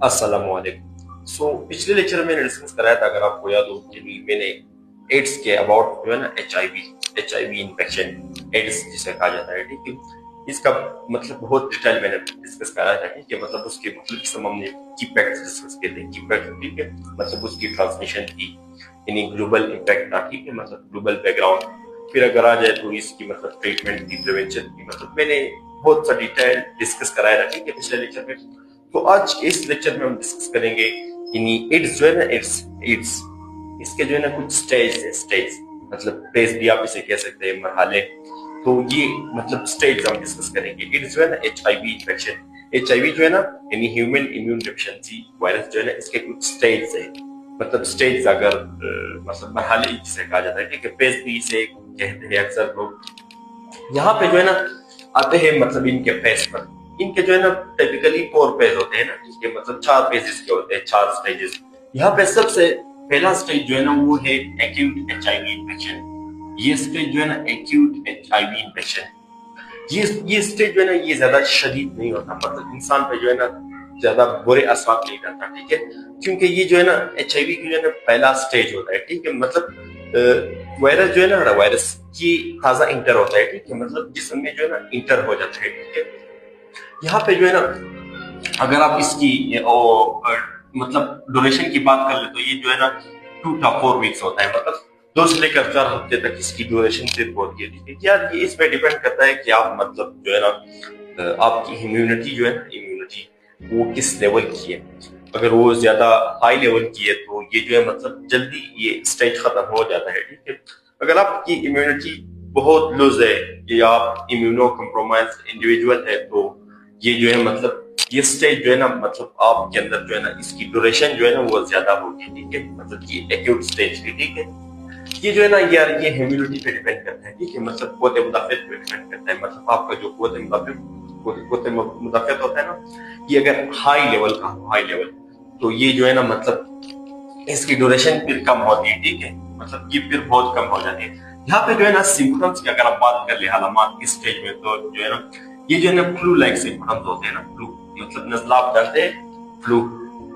अस्सलाम वालेकुम। पिछले लेक्चर में मैंने डिस्कस कराया था, अगर आपको याद हो, कि मैंने एड्स के अबाउट जो है ना H I V infection, AIDS जिसे कहा जाता है, ठीक है, इसका मतलब बहुत डिटेल मैंने डिस्कस कराया था, ठीक है। मतलब उसके मतलब किस्म हमने की फैक्ट्स डिस्कस किए थे, की फैक्ट, ठीक है, मतलब उसकी ट्रांसमिशन की, यानी ग्लोबल इम्पैक्ट था, ठीक है, मतलब ग्लोबल बैकग्राउंड। फिर अगर आ जाए तो इसकी मतलब ट्रीटमेंट की, प्रिवेंशन की, मतलब मैंने बहुत सा डिटेल डिस्कस कराया था, ठीक है, पिछले लेक्चर में। तो आज के इस लेक्चर में हम डिस्कस करेंगे यानी एड्स जो है ना, एड्स एड्स इसके जो है ना कुछ स्टेज है, स्टेज मतलब फेज भी आप इसे कह सकते हैं, मरहले। तो ये मतलब स्टेज हम डिस्कस करेंगे। एड्स जो है ना, एचआईवी इन्फेक्शन, एचआईवी जो है ना, यानी ह्यूमन इम्यून डेफिशिएंसी वायरस जो है ना, इसके कुछ स्टेज है। मतलब स्टेज अगर मतलब मरहले जिसे कहा जाता है, ठीक है, फेज भी इसे कहते हैं अक्सर लोग। यहाँ पे जो है ना आते हैं, मतलब इनके फेज पर, इनके जो है ना टिपिकली 4 फेज होते हैं ना, इसके मतलब 4 फेजेस के होते हैं, 4 स्टेजेस। यहाँ पे सबसे पहला स्टेज जो है ना वो है एक्यूट एचआईवी इन्फेक्शन। ये स्टेज जो है ना एक्यूट एचआईवी इन्फेक्शन, ये स्टेज जो है ना ये ज्यादा शदीद नहीं होता, मतलब इंसान पे जो है ना ज्यादा बुरे असर नहीं डालता, ठीक है, क्योंकि ये जो है ना एचआईवी की जो है ना पहला स्टेज होता है, ठीक है। मतलब वायरस जो है ना, वायरस ये ताजा इंटर होता है, ठीक है, मतलब जिसम में जो है ना इंटर हो जाता है, ठीक है। यहाँ पे जो है ना अगर आप इसकी मतलब ड्यूरेशन की बात कर ले तो ये जो है ना 2 to 4 वीक्स होता है, मतलब 2 से लेकर 4 हफ्ते तक इसकी ड्यूरेशन सिर्फ होती है, ठीक है। यार ये इस पे डिपेंड करता है कि आप मतलब जो है ना आपकी इम्यूनिटी जो है ना, इम्यूनिटी वो किस लेवल की है। अगर वो ज्यादा हाई लेवल की है तो ये जो है मतलब जल्दी ये स्टेज खत्म हो जाता है, ठीक है। अगर आपकी इम्यूनिटी बहुत लूज है या आप इम्यूनो कम्प्रोमाइज इंडिविजुअल है तो ये जो है मतलब ये स्टेज जो है ना, मतलब आपके अंदर जो है ना इसकी ड्यूरेशन जो है ना वो ज्यादा होगी, ठीक है, मतलब ये एक्यूट स्टेज की, ठीक है। ये जो है ना यार ये इम्यूनिटी पे डिपेंड करता है, ठीक है, मतलब कुव्वत मुदाफियत पे डिपेंड करता है, मतलब आपका जो कुव्वत मुदाफियत होता है ना, ये अगर हाई लेवल का हो, हाई लेवल, तो ये जो है ना मतलब इसकी ड्यूरेशन फिर कम होती है, ठीक है, मतलब ये फिर बहुत कम हो जाती है। यहाँ पे जो है ना सिम्टम्स की अगर आप बात कर ले हालात की स्टेज में, तो जो है ना ये जो है ना फ्लू लाइक सिम्टम्स होते हैं ना, फ्लू मतलब नजला आप जानते हैं, फ्लू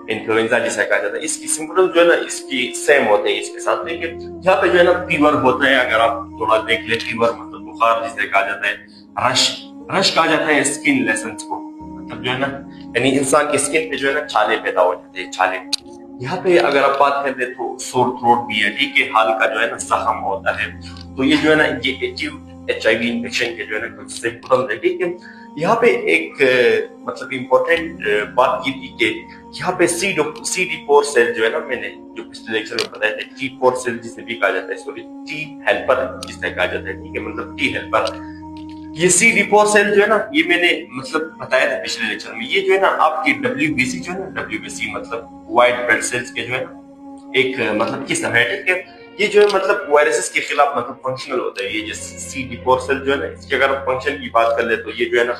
इन्फ्लुएंजा जिसे कहा जाता है, इसकी सिम्टम्स जो है ना इसकी सेम होते हैं इसके साथ, ठीक है। यहाँ पे जो है ना फीवर होता है, अगर आप थोड़ा देख ले, फीवर मतलब बुखार जिसे कहा जाता है, रश रश कहा जाता है स्किन लेसन्स को, मतलब जो है ना यानी इंसान की स्किन पे जो है ना छाले पैदा हो जाते हैं, छाले। यहाँ पे अगर आप बात कर ले तो सोर थ्रोट भी है, ठीक है, हाल का जो है ना जख्म होता है। तो ये जो है ना ये एक्यूट एचआईवी इन्फेक्शन के जो है ना कुछ सिम्टम्स है, ठीक है। यहाँ पे एक मतलब इम्पोर्टेंट बात ये थी कि यहाँ पे CD4 सेल जो है ना, मैंने जो पिछले लेक्चर में बताया था, T4 सेल जिसे भी कहा जाता है, सॉरी टी हेल्पर जिसे कहा जाता है, ठीक है, मतलब टी हेल्पर। ये CD4 सेल जो है ना ये मैंने मतलब बताया था पिछले लेक्चर में, ये जो है ना आपकी WBC जो है ना, WBC मतलब व्हाइट ब्लड सेल्स के जो है ना एक मतलब किस्म है, ठीक है। ये जो है मतलब वायरसेस के खिलाफ मतलब फंक्शनल होता है। ये जो CD4 सेल जो है ना इसकी अगर फंक्शन की बात कर ले तो ये जो है ना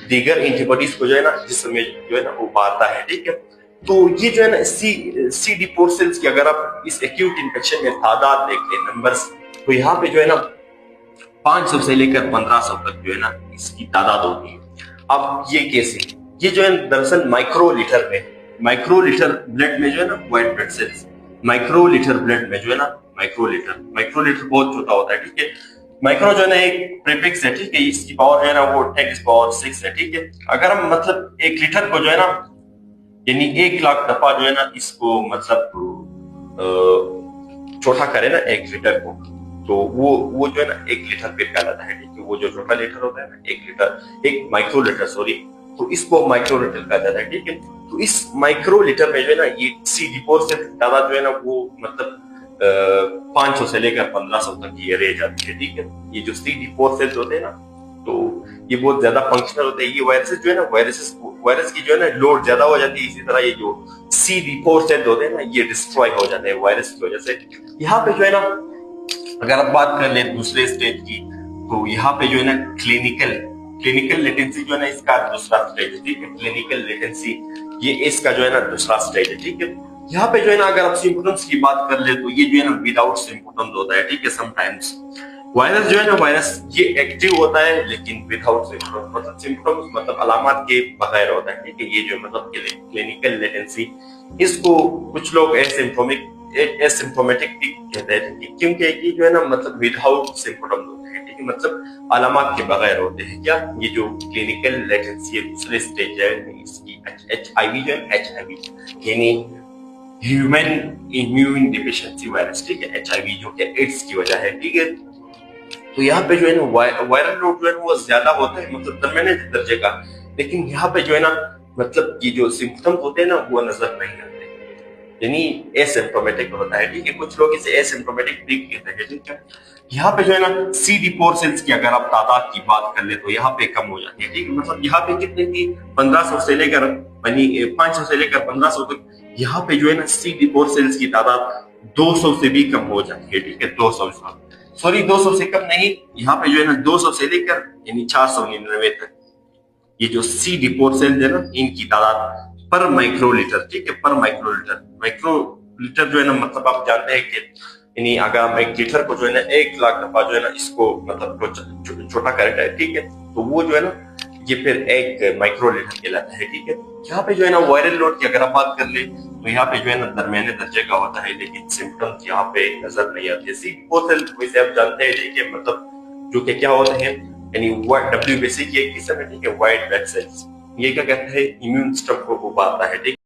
दीगर एंटीबॉडीज को जो है ना जिसमें जो है ना उभारता है, ठीक है। तो ये जो है ना CD4 सेल्स की अगर आप इस एक्यूट इन्फेक्शन में तादाद देख ले, नंबर्स, तो यहाँ पे जो है ना 500 से लेकर 1500 तक जो है ना इसकी तादाद होती है। अब ये कैसे, ये जो है दरअसल माइक्रोलीटर में, माइक्रोलीटर ब्लड में जो है ना white blood cells, microlitre blood में जो है ना माइक्रोलीटर बहुत छोटा होता है, ठीक है। माइक्रो जो है ना एक प्रीफिक्स है, ठीक है, इसकी पावर जो है ना वो 10⁻⁶ है, ठीक है। अगर हम मतलब 1 लीटर को जो है ना यानी 1 लाख दफा जो है ना इसको मतलब छोटा करे ना 1 लीटर को, तो वो जो है ना 1 लीटर फिर कहलाता है, ठीक है। वो जो छोटा लीटर होता है ना 1 लीटर, एक माइक्रो लीटर सॉरी, तो इसको माइक्रो लीटर कहा जाता है, ठीक है। तो इस माइक्रो लीटर में जो है ना ये CD4 से ज्यादा जो है ना वो मतलब 500 से लेकर 1500 तक ये रेंज आती है, ठीक है। ये जो CD4 सेल्स होते हैं ना तो ये बहुत ज्यादा फंक्शनल होते हैं। ये वायरसेस जो है ना वायरस की जो है ना लोड ज्यादा हो जाती है, इसी तरह ये जो CD4 सेल्स होते हैं ना ये डिस्ट्रॉय हो जाते हैं वायरस की वजह से। यहाँ पे जो है ना अगर आप बात कर ले दूसरे स्टेज की, तो यहाँ पे जो है ना क्लिनिकल लेटेंसी जो है ना इसका दूसरा स्टेज है, ठीक है। क्लिनिकल लेटेंसी ये इसका जो है ना दूसरा स्टेज है, ठीक है। यहाँ पे जो है ना अगर आप सिम्पटम्स की बात कर ले तो ये जो है ना विदाउट सिम्पटम्स होता है, ठीक है, समटाइम्स वायरस जो है ना, वायरस ये एक्टिव होता है लेकिन विदाउट सिम्टम्स, मतलब सिम्टम्स मतलब अलामत के बगैर होता है, ठीक है। ये जो मतलब क्लिनिकल लेटेंसी, इसको कुछ लोग एसिम्प्टोमेटिक भी कहते हैं, ठीक है, क्योंकि ये जो है ना मतलब विदाउट सिम्टम्स होते हैं, ठीक है, मतलब अलामत के बगैर होते हैं। क्या ये जो क्लिनिकल लेटेंसी है, दूसरे स्टेज है इसकी, HIV जो है, HIV यानी ह्यूमन इम्यून डिफिशिएंसी वायरस, ठीक है, HIV जो कि एड्स की वजह है, ठीक है। तो यहाँ पे जो है ना वायरल लोड जो है वो ज्यादा होता है, मतलब दरमियाने दर्जे का, लेकिन यहाँ पे जो है ना मतलब ये जो सिम्टम्स होते हैं ना वो नजर नहीं आते, यानी एसिम्प्टोमेटिक होता है, ठीक है। कुछ लोग इसे एसिम्प्टोमेटिक भी कहते हैं, ठीक है। यहाँ पे जो है ना CD4 सेल्स की अगर आप तादाद की बात कर ले तो यहाँ पे कम हो जाती है, ठीक है। मतलब यहाँ पे कितने की 1500 से लेकर यानी 500 से लेकर 1500 तक, यहाँ पे जो है ना CD4 सेल्स की तादाद 200 से भी कम हो जाती है, ठीक है। 200 सॉरी 200 से कम नहीं, यहाँ पे जो है ना 200 से लेकर यानी 499 तक ये जो CD4 सेल है ना, इनकी तादाद पर माइक्रोलीटर, ठीक है, पर माइक्रोलीटर। माइक्रोलीटर जो है ना मतलब आप जानते हैं कि यानी अगर हम एक लीटर को जो है ना 1 लाख दफा जो है ना इसको मतलब छोटा करता है, ठीक है, तो वो जो है ना ये फिर एक माइक्रोलीटर कहलाता है, ठीक है। यहाँ पे जो है ना वायरल लोड की अगर आप बात कर ले तो यहाँ पे जो है ना दरमियाने दर्जे का होता है, लेकिन सिम्टम्स यहाँ पे नजर नहीं आते। CD4 सेल वैसे आप जानते हैं, ठीक है, मतलब जो कि क्या होते हैं यानी WBC की एक किस्म है, ठीक है, व्हाइट ब्लड सेल्स। ये क्या कहता है, इम्यून सिस्टम को उबारता है, ठीक है।